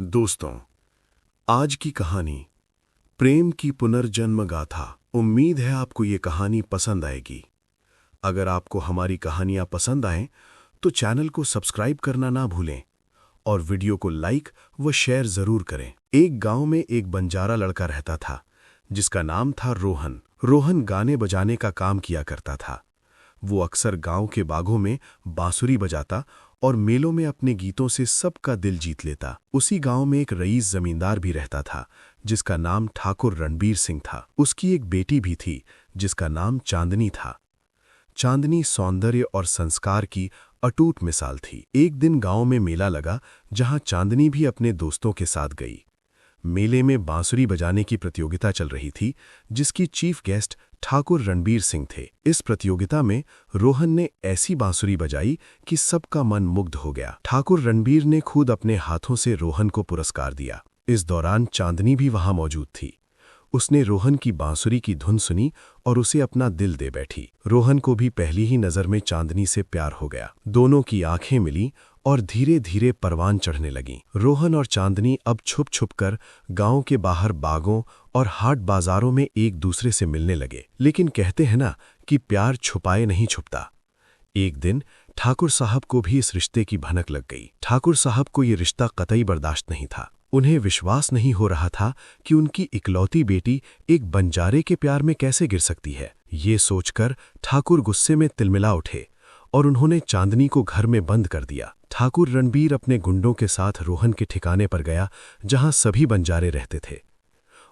दोस्तों, आज की कहानी प्रेम की पुनर्जन्म गाथा। उम्मीद है आपको ये कहानी पसंद आएगी। अगर आपको हमारी कहानियां पसंद आएं तो चैनल को सब्सक्राइब करना ना भूलें और वीडियो को लाइक व शेयर ज़रूर करें। एक गांव में एक बंजारा लड़का रहता था जिसका नाम था रोहन। रोहन गाने बजाने का काम किया करता था। वो अक्सर गांव के बागों में बांसुरी बजाता और मेलों में अपने गीतों से सबका दिल जीत लेता। उसी गांव में एक रईस जमींदार भी रहता था जिसका नाम ठाकुर रणबीर सिंह था। उसकी एक बेटी भी थी जिसका नाम चांदनी था। चांदनी सौंदर्य और संस्कार की अटूट मिसाल थी। एक दिन गांव में मेला लगा जहां चांदनी भी अपने दोस्तों के साथ गई। मेले में बांसुरी बजाने की प्रतियोगिता चल रही थी जिसकी चीफ गेस्ट ठाकुर रणबीर सिंह थे। इस प्रतियोगिता में रोहन ने ऐसी बांसुरी बजाई कि सबका मन मुग्ध हो गया। ठाकुर रणबीर ने खुद अपने हाथों से रोहन को पुरस्कार दिया। इस दौरान चांदनी भी वहां मौजूद थी। उसने रोहन की बांसुरी की धुन सुनी और उसे अपना दिल दे बैठी। रोहन को भी पहली ही नज़र में चांदनी से प्यार हो गया। दोनों की आंखें मिली और धीरे धीरे परवान चढ़ने लगीं। रोहन और चांदनी अब छुप छुप कर गांव के बाहर बागों और हाट बाजारों में एक दूसरे से मिलने लगे। लेकिन कहते हैं ना कि प्यार छुपाए नहीं छुपता। एक दिन ठाकुर साहब को भी इस रिश्ते की भनक लग गई। ठाकुर साहब को ये रिश्ता कतई बर्दाश्त नहीं था। उन्हें विश्वास नहीं हो रहा था कि उनकी इकलौती बेटी एक बंजारे के प्यार में कैसे गिर सकती है। ये सोचकर ठाकुर गुस्से में तिलमिला उठे और उन्होंने चांदनी को घर में बंद कर दिया। ठाकुर रणबीर अपने गुंडों के साथ रोहन के ठिकाने पर गया जहां सभी बंजारे रहते थे।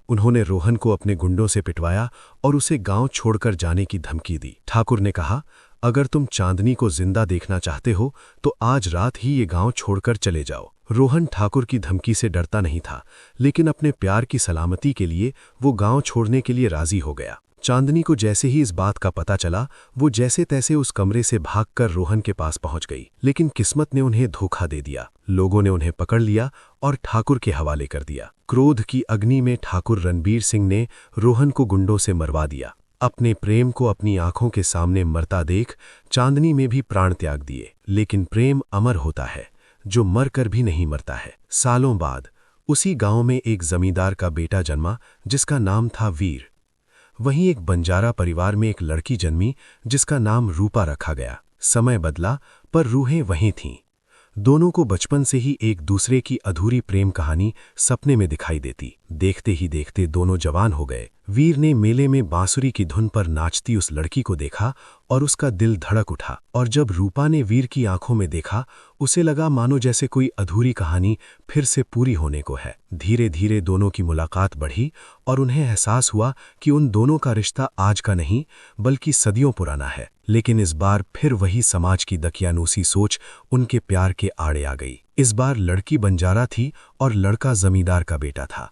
उन्होंने रोहन को अपने गुंडों से पिटवाया और उसे गांव छोड़कर जाने की धमकी दी। ठाकुर ने कहा, अगर तुम चांदनी को जिंदा देखना चाहते हो तो आज रात ही ये गांव छोड़कर चले जाओ। रोहन ठाकुर की धमकी से डरता नहीं था, लेकिन अपने प्यार की सलामती के लिए वो गांव छोड़ने के लिए राजी हो गया। चांदनी को जैसे ही इस बात का पता चला, वो जैसे तैसे उस कमरे से भागकर रोहन के पास पहुंच गई। लेकिन किस्मत ने उन्हें धोखा दे दिया। लोगों ने उन्हें पकड़ लिया और ठाकुर के हवाले कर दिया। क्रोध की अग्नि में ठाकुर रणबीर सिंह ने रोहन को गुंडों से मरवा दिया। अपने प्रेम को अपनी आंखों के सामने मरता देख चांदनी में भी प्राण त्याग दिए। लेकिन प्रेम अमर होता है जो मरकर भी नहीं मरता है। सालों बाद उसी गांव में एक जमींदार का बेटा जन्मा जिसका नाम था वीर। वहीं एक बंजारा परिवार में एक लड़की जन्मी जिसका नाम रूपा रखा गया। समय बदला पर रूहें वहीं थीं। दोनों को बचपन से ही एक दूसरे की अधूरी प्रेम कहानी सपने में दिखाई देती। देखते ही देखते दोनों जवान हो गए। वीर ने मेले में बांसुरी की धुन पर नाचती उस लड़की को देखा और उसका दिल धड़क उठा। और जब रूपा ने वीर की आंखों में देखा, उसे लगा मानो जैसे कोई अधूरी कहानी फिर से पूरी होने को है। धीरे धीरे दोनों की मुलाकात बढ़ी और उन्हें एहसास हुआ कि उन दोनों का रिश्ता आज का नहीं बल्कि सदियों पुराना है। लेकिन इस बार फिर वही समाज की दकियानूसी सोच उनके प्यार के आड़े आ गई। इस बार लड़की बंजारा थी और लड़का जमींदार का बेटा था।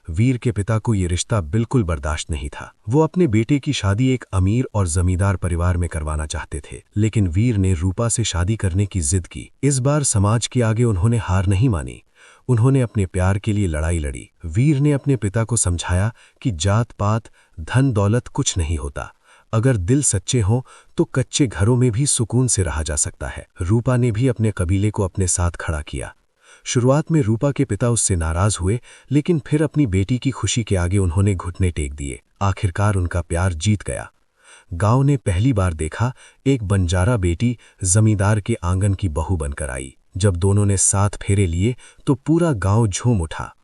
वीर के पिता को ये रिश्ता बिल्कुल बर्दाश्त नहीं था। वो अपने बेटे की शादी एक अमीर और जमींदार परिवार में करवाना चाहते थे। लेकिन वीर ने रूपा से शादी करने की जिद की। इस बार समाज के आगे उन्होंने हार नहीं मानी। उन्होंने अपने प्यार के लिए लड़ाई लड़ी। वीर ने अपने पिता को समझाया कि जात पात धन दौलत कुछ नहीं होता। अगर दिल सच्चे हों तो कच्चे घरों में भी सुकून से रहा जा सकता है। रूपा ने भी अपने कबीले को अपने साथ खड़ा किया। शुरुआत में रूपा के पिता उससे नाराज हुए, लेकिन फिर अपनी बेटी की खुशी के आगे उन्होंने घुटने टेक दिए। आखिरकार उनका प्यार जीत गया। गांव ने पहली बार देखा एक बंजारा बेटी जमींदार के आंगन की बहू बनकर आई। जब दोनों ने 7 फेरे लिए तो पूरा गांव झूम उठा।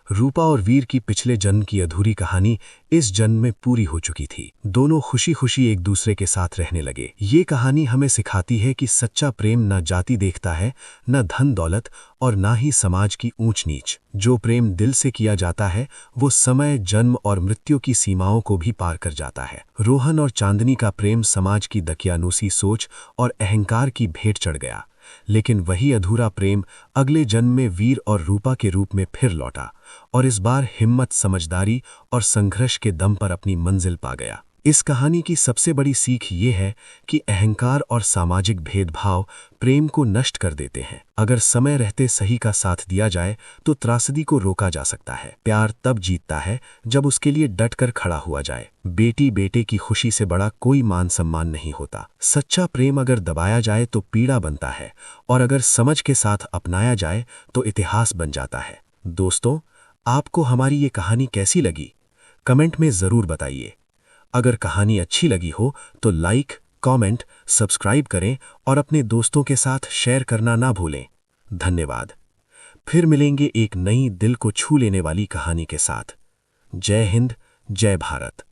रूपा और वीर की पिछले जन्म की अधूरी कहानी इस जन्म में पूरी हो चुकी थी। दोनों खुशी खुशी एक दूसरे के साथ रहने लगे। ये कहानी हमें सिखाती है कि सच्चा प्रेम न जाति देखता है, न धन दौलत और ना ही समाज की ऊंच नीच। जो प्रेम दिल से किया जाता है वो समय, जन्म और मृत्यु की सीमाओं को भी पार कर जाता है। रोहन और चांदनी का प्रेम समाज की दकियानूसी सोच और अहंकार की भेंट चढ़ गया। लेकिन वही अधूरा प्रेम अगले जन्म में वीर और रूपा के रूप में फिर लौटा और इस बार हिम्मत, समझदारी और संघर्ष के दम पर अपनी मंजिल पा गया। इस कहानी की सबसे बड़ी सीख ये है कि अहंकार और सामाजिक भेदभाव प्रेम को नष्ट कर देते हैं। अगर समय रहते सही का साथ दिया जाए तो त्रासदी को रोका जा सकता है। प्यार तब जीतता है जब उसके लिए डटकर खड़ा हुआ जाए। बेटी बेटे की खुशी से बड़ा कोई मान सम्मान नहीं होता। सच्चा प्रेम अगर दबाया जाए तो पीड़ा बनता है, और अगर समझ के साथ अपनाया जाए तो इतिहास बन जाता है। दोस्तों, आपको हमारी ये कहानी कैसी लगी? कमेंट में ज़रूर बताइए। अगर कहानी अच्छी लगी हो तो लाइक, कमेंट, सब्सक्राइब करें और अपने दोस्तों के साथ शेयर करना ना भूलें। धन्यवाद। फिर मिलेंगे एक नई दिल को छू लेने वाली कहानी के साथ। जय हिंद, जय भारत।